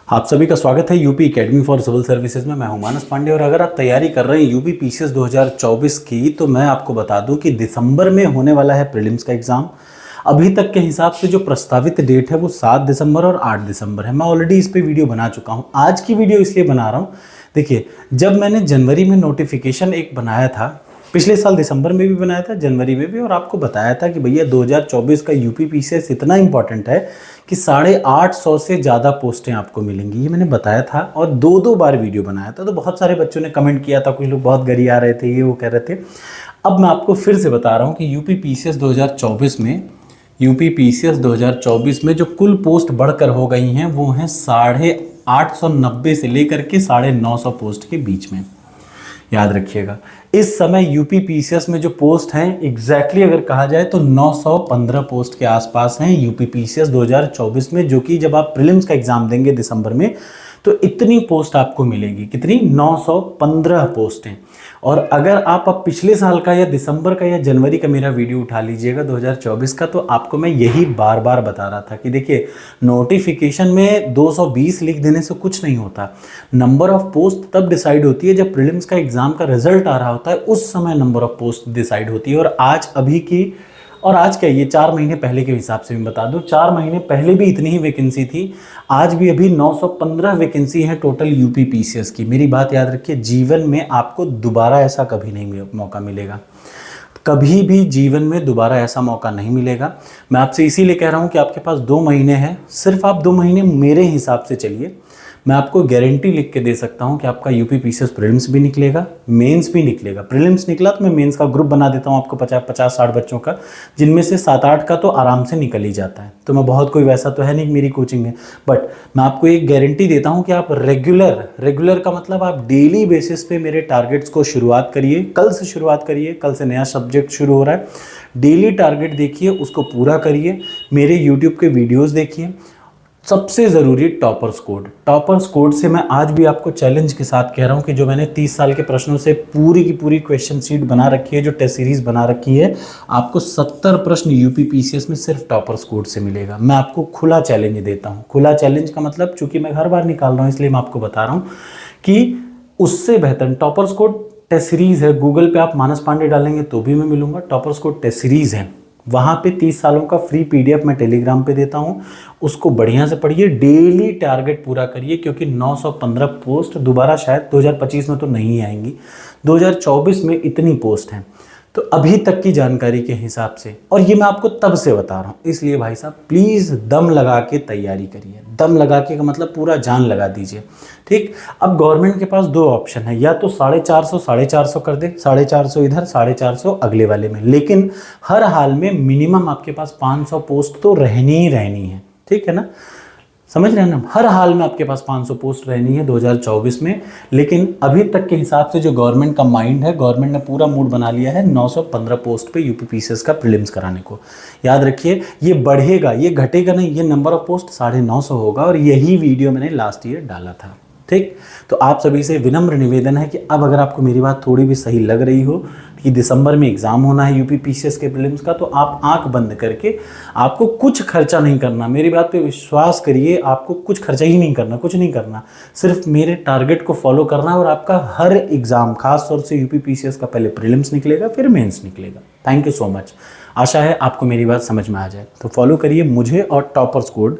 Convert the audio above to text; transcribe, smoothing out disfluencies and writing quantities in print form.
आप सभी का स्वागत है UP academy for civil services में। मैं हूं मानस पांडे और अगर आप तैयारी कर रहे हैं यूपी पीसीएस 2024 की तो मैं आपको बता दूं कि दिसंबर में होने वाला है प्रीलिम्स का एग्ज़ाम। अभी तक के हिसाब से जो प्रस्तावित डेट है वो 7 दिसंबर और 8 दिसंबर है। मैं ऑलरेडी इस पर वीडियो बना चुका हूँ। आज की वीडियो इसलिए बना रहा हूँ, देखिए जब मैंने जनवरी में नोटिफिकेशन एक बनाया था, पिछले साल दिसंबर में भी बनाया था, जनवरी में भी, और आपको बताया था कि भैया 2024 का यूपी पीसीएस इतना इंपॉर्टेंट है कि 850 से ज़्यादा पोस्टें आपको मिलेंगी, ये मैंने बताया था और दो बार वीडियो बनाया था। तो बहुत सारे बच्चों ने कमेंट किया था, कुछ लोग बहुत गरिया रहे थे, ये वो कह रहे थे। अब मैं आपको फिर से बता रहा हूँ कि यूपी पीसीएस 2024 में जो कुल पोस्ट बढ़कर हो गई हैं वो हैं 890 से लेकर के 950 पोस्ट के बीच में। याद रखिएगा, इस समय यूपी पीसीएस में जो पोस्ट हैं एग्जैक्टली अगर कहा जाए तो 915 पोस्ट के आसपास हैं यूपी पीसीएस 2024 में, जो कि जब आप प्रीलिम्स का एग्जाम देंगे दिसंबर में तो इतनी पोस्ट आपको मिलेगी। कितनी? 915 पोस्ट हैं। और अगर आप अब पिछले साल का या दिसंबर का या जनवरी का मेरा वीडियो उठा लीजिएगा 2024 का, तो आपको मैं यही बार बार बता रहा था कि देखिए नोटिफिकेशन में 220 लिख देने से कुछ नहीं होता। नंबर ऑफ पोस्ट तब डिसाइड होती है जब प्रीलिम्स का एग्जाम का रिजल्ट आ रहा होता है, उस समय नंबर ऑफ पोस्ट डिसाइड होती है। और आज क्या, ये 4 महीने पहले के हिसाब से मैं बता दूं, 4 महीने पहले भी इतनी ही वैकेंसी थी। आज भी अभी 915 वैकेंसी है टोटल यूपी पीसीएस की। मेरी बात याद रखिए, जीवन में आपको दोबारा ऐसा कभी नहीं मौका मिलेगा, कभी भी जीवन में दोबारा ऐसा मौका नहीं मिलेगा। मैं आपसे इसीलिए कह रहा हूँ कि आपके पास 2 महीने हैं, सिर्फ आप 2 महीने मेरे हिसाब से चलिए। मैं आपको गारंटी लिख के दे सकता हूं कि आपका यूपी पीसीएस प्रीलिम्स भी निकलेगा, मेंस भी निकलेगा। प्रीलिम्स निकला तो मैं मेंस का ग्रुप बना देता हूं आपको 50-60 बच्चों का, जिनमें से 7-8 का तो आराम से निकल ही जाता है। तो मैं बहुत कोई वैसा तो है नहीं मेरी कोचिंग में, बट मैं आपको एक गारंटी देता हूँ कि आप रेगुलर का मतलब आप डेली बेसिस पे मेरे टारगेट्स को शुरुआत करिए। कल से शुरुआत करिए, कल से नया सब्जेक्ट शुरू हो रहा है। डेली टारगेट देखिए, उसको पूरा करिए, मेरे यूट्यूब के वीडियोज़ देखिए। सबसे ज़रूरी टॉपर्स कोड से मैं आज भी आपको चैलेंज के साथ कह रहा हूँ कि जो मैंने 30 साल के प्रश्नों से पूरी की पूरी क्वेश्चन शीट बना रखी है, जो टेस्ट सीरीज़ बना रखी है, आपको 70 प्रश्न यूपी पीसीएस में सिर्फ टॉपर्स कोड से मिलेगा। मैं आपको खुला चैलेंज देता हूँ। खुला चैलेंज का मतलब, चूंकि मैं हर बार निकाल रहा हूँ इसलिए मैं आपको बता रहा हूँ कि उससे बेहतर टॉपर्स कोड टेस्ट सीरीज़ है। गूगल पे आप मानस पांडे डालेंगे तो भी मैं मिलूंगा। टॉपर्स कोड टेस्ट सीरीज़ है, वहाँ पे 30 सालों का फ्री पीडीएफ मैं टेलीग्राम पे देता हूँ, उसको बढ़िया से पढ़िए, डेली टारगेट पूरा करिए, क्योंकि 915 पोस्ट दोबारा शायद 2025 में तो नहीं आएंगी, 2024 में इतनी पोस्ट हैं। तो अभी तक की जानकारी के हिसाब से, और ये मैं आपको तब से बता रहा हूँ, इसलिए भाई साहब प्लीज़ दम लगा के तैयारी करिए। दम लगा के का मतलब पूरा जान लगा दीजिए, ठीक। अब गवर्नमेंट के पास 2 ऑप्शन है, या तो 450 कर दे, 450 इधर, 450 अगले वाले में, लेकिन हर हाल में मिनिमम आपके पास 500 पोस्ट तो रहनी ही रहनी है, ठीक है ना, समझ रहे हैं ना। हर हाल में आपके पास 500 पोस्ट रहनी है 2024 में। लेकिन अभी तक के हिसाब से जो गवर्नमेंट का माइंड है, गवर्नमेंट ने पूरा मूड बना लिया है 915 पोस्ट पे यूपी पीसीएस का प्रीलिम्स कराने को। याद रखिए, ये बढ़ेगा, ये घटेगा नहीं, ये नंबर ऑफ पोस्ट 950 होगा। और यही वीडियो मैंने लास्ट ईयर डाला था, ठीक। तो आप सभी से विनम्र निवेदन है कि अब अगर आपको मेरी बात थोड़ी भी सही लग रही हो कि दिसंबर में एग्जाम होना है यूपी पीसीएस के प्रीलिम्स का, तो आप आंख बंद करके, आपको कुछ खर्चा नहीं करना, मेरी बात पे विश्वास करिए, आपको कुछ खर्चा ही नहीं करना, कुछ नहीं करना, सिर्फ मेरे टारगेट को फॉलो करना और आपका हर एग्जाम, खास तौर से यूपी पीसीएस का पहले प्रीलिम्स निकलेगा फिर मेंस निकलेगा। Thank you so much. आशा है आपको मेरी बात समझ में आ जाए, तो फॉलो करिए मुझे और टॉपर्स कोड